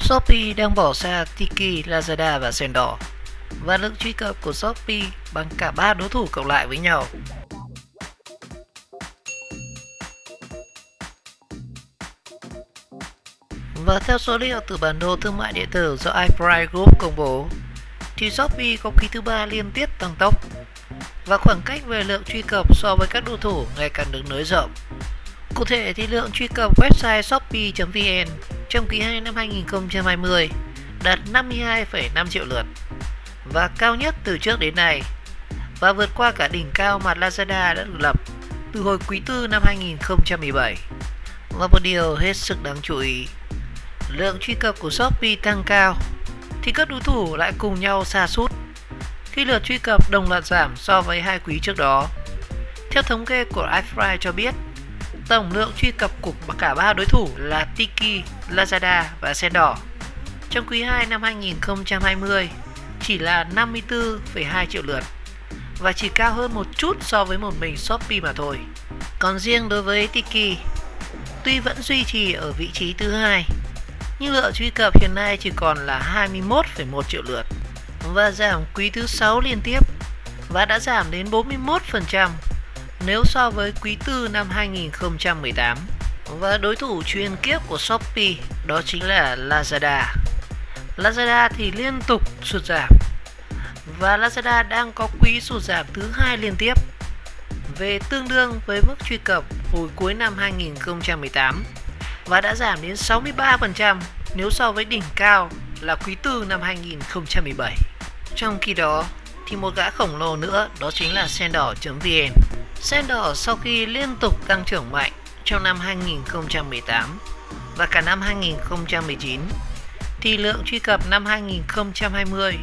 Shopee đang bỏ xa Tiki, Lazada và Sendor, và lượng truy cập của Shopee bằng cả 3 đối thủ cộng lại với nhau. Và theo số liệu từ bản đồ thương mại điện tử do iPrice Group công bố, thì Shopee có quý thứ 3 liên tiếp tăng tốc, và khoảng cách về lượng truy cập so với các đối thủ ngày càng được nới rộng. Cụ thể thì lượng truy cập website shopee.vn trong quý 2 năm 2020 đạt 52,5 triệu lượt, và cao nhất từ trước đến nay, và vượt qua cả đỉnh cao mà Lazada đã được lập từ hồi quý 4 năm 2017. Và một điều hết sức đáng chú ý, lượng truy cập của Shopee tăng cao thì các đối thủ lại cùng nhau sa sút khi lượt truy cập đồng loạt giảm so với 2 quý trước đó. Theo thống kê của iPrice cho biết, tổng lượng truy cập của cả 3 đối thủ là Tiki, Lazada và Sendor trong quý 2 năm 2020 chỉ là 54,2 triệu lượt, và chỉ cao hơn một chút so với một mình Shopee mà thôi. Còn riêng đối với Tiki, tuy vẫn duy trì ở vị trí thứ 2, nhưng lượng truy cập hiện nay chỉ còn là 21,1 triệu lượt, và giảm quý thứ 6 liên tiếp, và đã giảm đến 41% nếu so với quý 4 năm 2018. Và đối thủ chuyên kiếp của Shopee đó chính là Lazada. Lazada thì liên tục sụt giảm, và Lazada đang có quý sụt giảm thứ 2 liên tiếp, về tương đương với mức truy cập hồi cuối năm 2018, và đã giảm đến 63% nếu so với đỉnh cao là quý 4 năm 2017. Trong khi đó thì một gã khổng lồ nữa đó chính là Sendor.vn. Sendor sau khi liên tục tăng trưởng mạnh trong năm 2018 và cả năm 2019, thì lượng truy cập năm 2020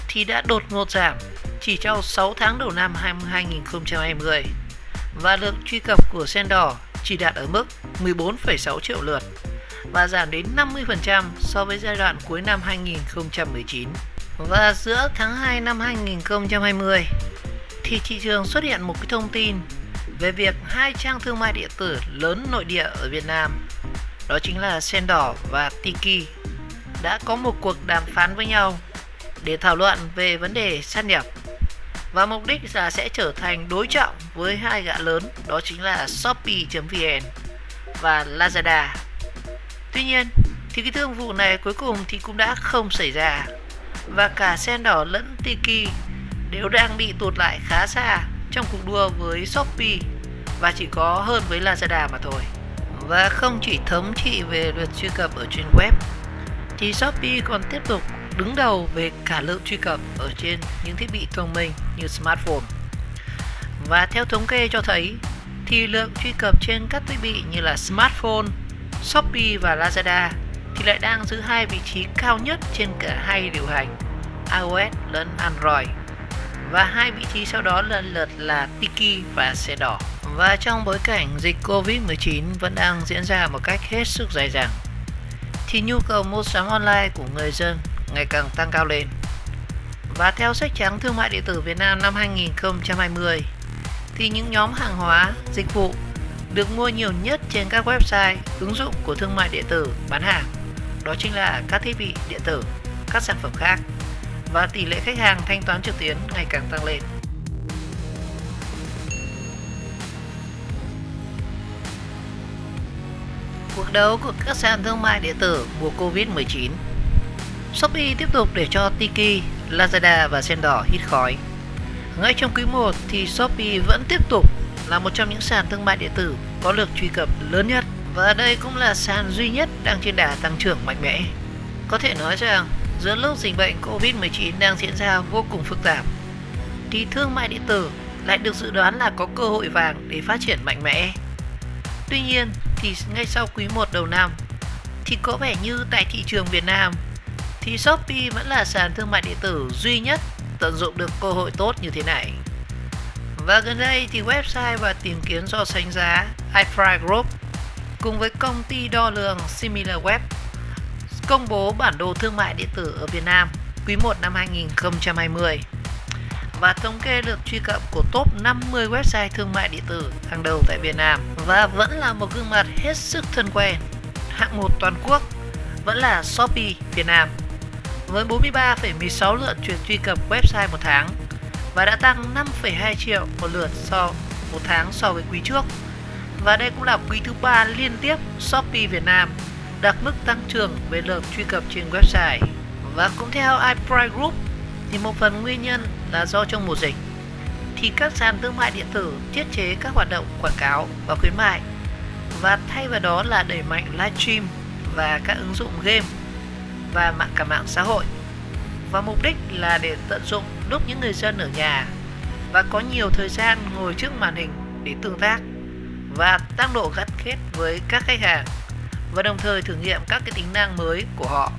thì đã đột ngột giảm chỉ trong 6 tháng đầu năm 2020, và lượng truy cập của Sendor chỉ đạt ở mức 14,6 triệu lượt, và giảm đến 50% so với giai đoạn cuối năm 2019. Và giữa tháng 2 năm 2020 thì thị trường xuất hiện một cái thông tin về việc 2 trang thương mại điện tử lớn nội địa ở Việt Nam, đó chính là Sendor và Tiki, đã có một cuộc đàm phán với nhau để thảo luận về vấn đề sát nhập, và mục đích là sẽ trở thành đối trọng với 2 gã lớn, đó chính là Shopee.vn và Lazada. Tuy nhiên thì cái thương vụ này cuối cùng thì cũng đã không xảy ra, và cả Sendor lẫn Tiki đều đang bị tụt lại khá xa trong cuộc đua với Shopee, và chỉ có hơn với Lazada mà thôi. Và không chỉ thống trị về lượt truy cập ở trên web, thì Shopee còn tiếp tục đứng đầu về cả lượng truy cập ở trên những thiết bị thông minh như smartphone. Và theo thống kê cho thấy thì lượng truy cập trên các thiết bị như là smartphone, Shopee và Lazada thì lại đang giữ 2 vị trí cao nhất trên cả 2 điều hành iOS lẫn Android, và 2 vị trí sau đó lần lượt là Tiki và Sendor. Và trong bối cảnh dịch Covid-19 vẫn đang diễn ra một cách hết sức dai dẳng, thì nhu cầu mua sắm online của người dân ngày càng tăng cao lên. Và theo sách trắng thương mại điện tử Việt Nam năm 2020, thì những nhóm hàng hóa, dịch vụ được mua nhiều nhất trên các website, ứng dụng của thương mại điện tử bán hàng đó chính là các thiết bị điện tử, các sản phẩm khác, và tỷ lệ khách hàng thanh toán trực tuyến ngày càng tăng lên. Cuộc đấu của các sàn thương mại điện tử mùa Covid-19, Shopee tiếp tục để cho Tiki, Lazada và Sendor hít khói. Ngay trong quý 1 thì Shopee vẫn tiếp tục là một trong những sàn thương mại điện tử có lượt truy cập lớn nhất, và đây cũng là sàn duy nhất đang trên đà tăng trưởng mạnh mẽ. Có thể nói rằng giữa lúc dịch bệnh Covid-19 đang diễn ra vô cùng phức tạp, thì thương mại điện tử lại được dự đoán là có cơ hội vàng để phát triển mạnh mẽ. Tuy nhiên thì ngay sau quý 1 đầu năm thì có vẻ như tại thị trường Việt Nam thì Shopee vẫn là sàn thương mại điện tử duy nhất tận dụng được cơ hội tốt như thế này. Và gần đây thì website và tìm kiếm so sánh giá iPrice Group cùng với công ty đo lường SimilarWeb công bố bản đồ thương mại điện tử ở Việt Nam quý 1 năm 2020, và thống kê lượt truy cập của top 50 website thương mại điện tử hàng đầu tại Việt Nam, và vẫn là một gương mặt hết sức thân quen, hạng 1 toàn quốc, vẫn là Shopee Việt Nam với 43,16 lượt truy cập website một tháng và đã tăng 5,2 triệu một lượt một tháng so với quý trước. Và đây cũng là quý thứ 3 liên tiếp Shopee Việt Nam đạt mức tăng trưởng về lượt truy cập trên website. Và cũng theo iPrice Group thì một phần nguyên nhân là do trong mùa dịch thì các sàn thương mại điện tử tiết chế các hoạt động quảng cáo và khuyến mại và thay vào đó là đẩy mạnh livestream và các ứng dụng game và cả mạng xã hội, và mục đích là để tận dụng lúc những người dân ở nhà và có nhiều thời gian ngồi trước màn hình để tương tác và tăng độ gắn kết với các khách hàng và đồng thời thử nghiệm các cái tính năng mới của họ.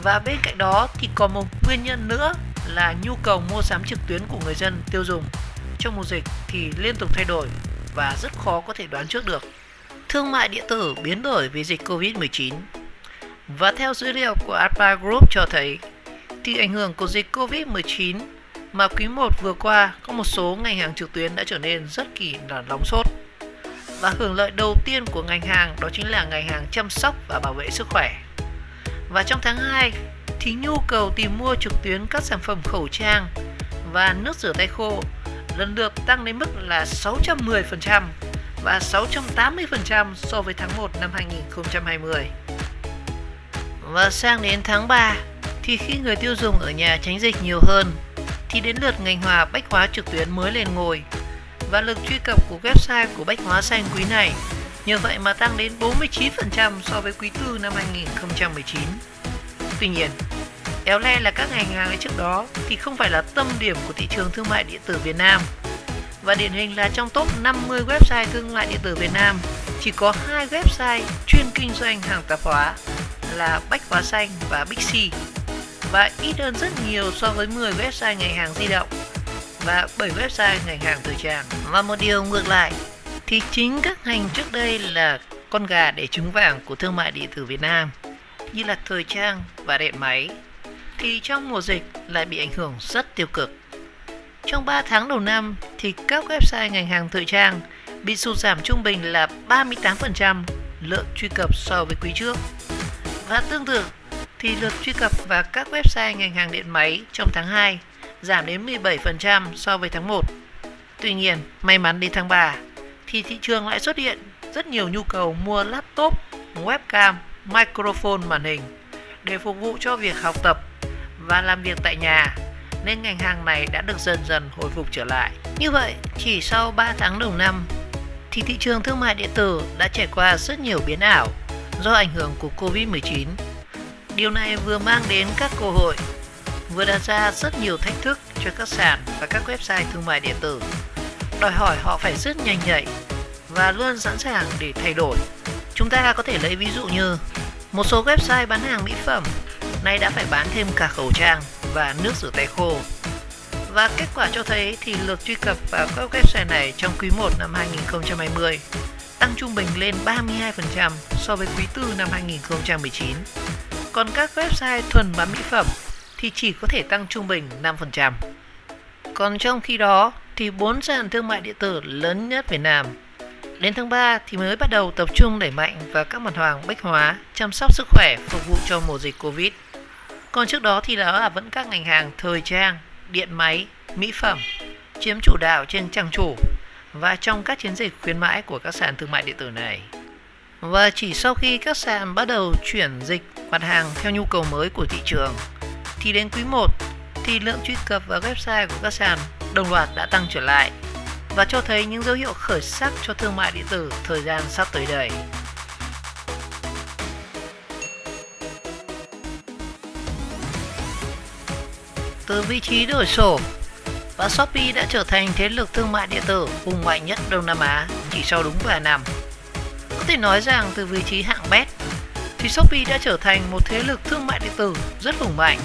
Và bên cạnh đó thì còn một nguyên nhân nữa là nhu cầu mua sắm trực tuyến của người dân tiêu dùng trong mùa dịch thì liên tục thay đổi và rất khó có thể đoán trước được. Thương mại điện tử biến đổi vì dịch Covid-19. Và theo dữ liệu của iPrice Group cho thấy thì ảnh hưởng của dịch Covid-19 mà quý 1 vừa qua có một số ngành hàng trực tuyến đã trở nên rất kỳ là nóng sốt. Và hưởng lợi đầu tiên của ngành hàng đó chính là ngành hàng chăm sóc và bảo vệ sức khỏe. Và trong tháng 2 thì nhu cầu tìm mua trực tuyến các sản phẩm khẩu trang và nước rửa tay khô lần lượt tăng đến mức là 610% và 680% so với tháng 1 năm 2020. Và sang đến tháng 3 thì khi người tiêu dùng ở nhà tránh dịch nhiều hơn thì đến lượt ngành bách hóa trực tuyến mới lên ngôi và lực truy cập của website của Bách Hóa Xanh quý này nhờ vậy mà tăng đến 49% so với quý 4 năm 2019. Tuy nhiên, éo le là các ngành hàng trước đó thì không phải là tâm điểm của thị trường thương mại điện tử Việt Nam. Và điển hình là trong top 50 website thương mại điện tử Việt Nam chỉ có 2 website chuyên kinh doanh hàng tạp hóa là Bách Hóa Xanh và Bixi, và ít hơn rất nhiều so với 10 website ngành hàng di động và 7 website ngành hàng thời trang. Và một điều ngược lại thì chính các ngành trước đây là con gà đẻ trứng vàng của thương mại điện tử Việt Nam như là thời trang và điện máy thì trong mùa dịch lại bị ảnh hưởng rất tiêu cực. Trong 3 tháng đầu năm thì các website ngành hàng thời trang bị sụt giảm trung bình là 38% lượng truy cập so với quý trước. Và tương tự thì lượt truy cập vào các website ngành hàng điện máy trong tháng 2 giảm đến 17% so với tháng 1. Tuy nhiên, may mắn đến tháng 3 thì thị trường lại xuất hiện rất nhiều nhu cầu mua laptop, webcam, microphone màn hình để phục vụ cho việc học tập và làm việc tại nhà, nên ngành hàng này đã được dần dần hồi phục trở lại. Như vậy, chỉ sau 3 tháng đầu năm thì thị trường thương mại điện tử đã trải qua rất nhiều biến ảo do ảnh hưởng của Covid-19. Điều này vừa mang đến các cơ hội, vừa đặt ra rất nhiều thách thức cho các sàn và các website thương mại điện tử, đòi hỏi họ phải rất nhanh nhạy và luôn sẵn sàng để thay đổi. Chúng ta có thể lấy ví dụ như một số website bán hàng mỹ phẩm nay đã phải bán thêm cả khẩu trang và nước rửa tay khô. Và kết quả cho thấy thì lượt truy cập vào các website này trong quý 1 năm 2020 tăng trung bình lên 32% so với quý 4 năm 2019. Còn các website thuần bán mỹ phẩm thì chỉ có thể tăng trung bình 5%. Còn trong khi đó thì 4 sàn thương mại điện tử lớn nhất Việt Nam đến tháng 3 thì mới bắt đầu tập trung đẩy mạnh vào các mặt hàng bách hóa, chăm sóc sức khỏe phục vụ cho mùa dịch Covid. Còn trước đó thì đó là vẫn các ngành hàng thời trang, điện máy, mỹ phẩm chiếm chủ đạo trên trang chủ và trong các chiến dịch khuyến mãi của các sàn thương mại điện tử này. Và chỉ sau khi các sàn bắt đầu chuyển dịch mặt hàng theo nhu cầu mới của thị trường thì đến quý 1 thì lượng truy cập vào website của các sàn đồng loạt đã tăng trở lại và cho thấy những dấu hiệu khởi sắc cho thương mại điện tử thời gian sắp tới đây. Từ vị trí đổi sổ, và Shopee đã trở thành thế lực thương mại điện tử hùng mạnh nhất Đông Nam Á chỉ sau đúng vài năm. Có thể nói rằng từ vị trí hạng bét thì Shopee đã trở thành một thế lực thương mại điện tử rất hùng mạnh.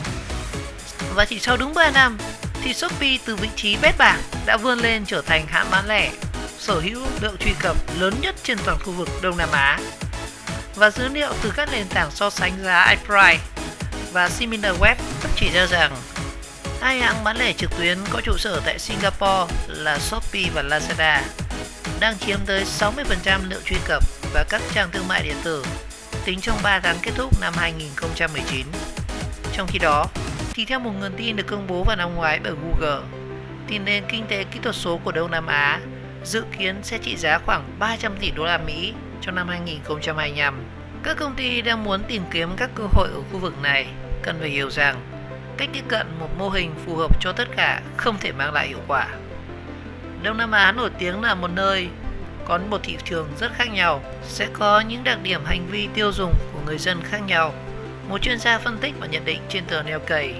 Và chỉ sau đúng 3 năm thì Shopee từ vị trí bét bảng đã vươn lên trở thành hãng bán lẻ sở hữu lượng truy cập lớn nhất trên toàn khu vực Đông Nam Á. Và dữ liệu từ các nền tảng so sánh giá iPrice và Similarweb chỉ ra rằng hai hãng bán lẻ trực tuyến có trụ sở tại Singapore là Shopee và Lazada đang chiếm tới 60% lượng truy cập vào các trang thương mại điện tử tính trong 3 tháng kết thúc năm 2019. Trong khi đó, thì theo một nguồn tin được công bố vào năm ngoái bởi Google, thì nền kinh tế kỹ thuật số của Đông Nam Á dự kiến sẽ trị giá khoảng 300 tỷ đô la Mỹ trong năm 2025. Các công ty đang muốn tìm kiếm các cơ hội ở khu vực này cần phải hiểu rằng cách tiếp cận một mô hình phù hợp cho tất cả không thể mang lại hiệu quả. Đông Nam Á nổi tiếng là một nơi có một thị trường rất khác nhau, sẽ có những đặc điểm hành vi tiêu dùng của người dân khác nhau. Một chuyên gia phân tích và nhận định trên tờ Nikkei.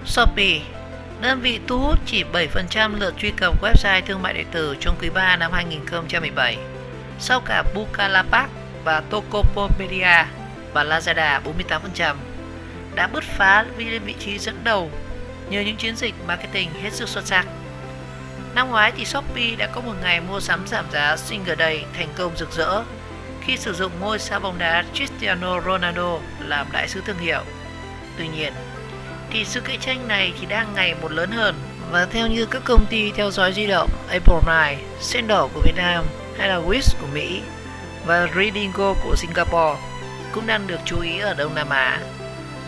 Shopee, đơn vị thu hút chỉ 7% lượt truy cập website thương mại điện tử trong quý 3 năm 2017, sau cả Bukalapak và Tokopedia và Lazada 48%, đã bứt phá lên vị trí dẫn đầu nhờ những chiến dịch marketing hết sức xuất sắc. Năm ngoái thì Shopee đã có một ngày mua sắm giảm giá Single Day thành công rực rỡ khi sử dụng ngôi sao bóng đá Cristiano Ronaldo làm đại sứ thương hiệu. Tuy nhiên, thì sự cạnh tranh này thì đang ngày một lớn hơn, và theo như các công ty theo dõi di động Apple Mine, Sendor của Việt Nam hay là Wish của Mỹ và Redingo của Singapore cũng đang được chú ý ở Đông Nam Á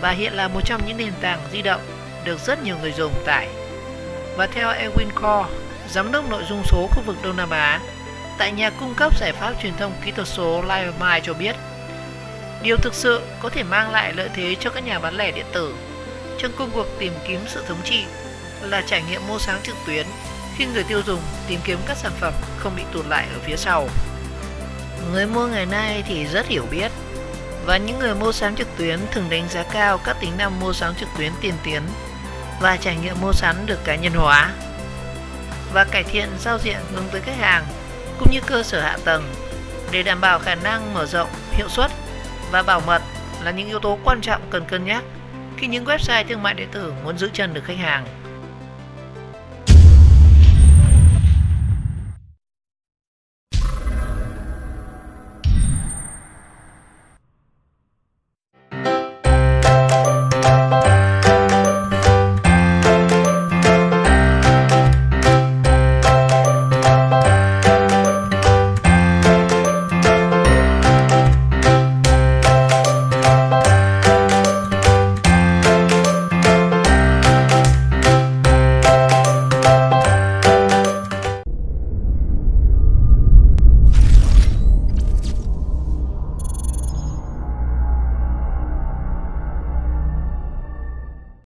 và hiện là một trong những nền tảng di động được rất nhiều người dùng tải. Và theo Edwin Core, giám đốc nội dung số khu vực Đông Nam Á tại nhà cung cấp giải pháp truyền thông kỹ thuật số LionMind cho biết, điều thực sự có thể mang lại lợi thế cho các nhà bán lẻ điện tử trong công cuộc tìm kiếm sự thống trị là trải nghiệm mua sắm trực tuyến khi người tiêu dùng tìm kiếm các sản phẩm không bị tụt lại ở phía sau. Người mua ngày nay thì rất hiểu biết, và những người mua sắm trực tuyến thường đánh giá cao các tính năng mua sắm trực tuyến tiên tiến và trải nghiệm mua sắm được cá nhân hóa và cải thiện giao diện hướng tới khách hàng cũng như cơ sở hạ tầng để đảm bảo khả năng mở rộng, hiệu suất và bảo mật là những yếu tố quan trọng cần cân nhắc khi những website thương mại điện tử muốn giữ chân được khách hàng.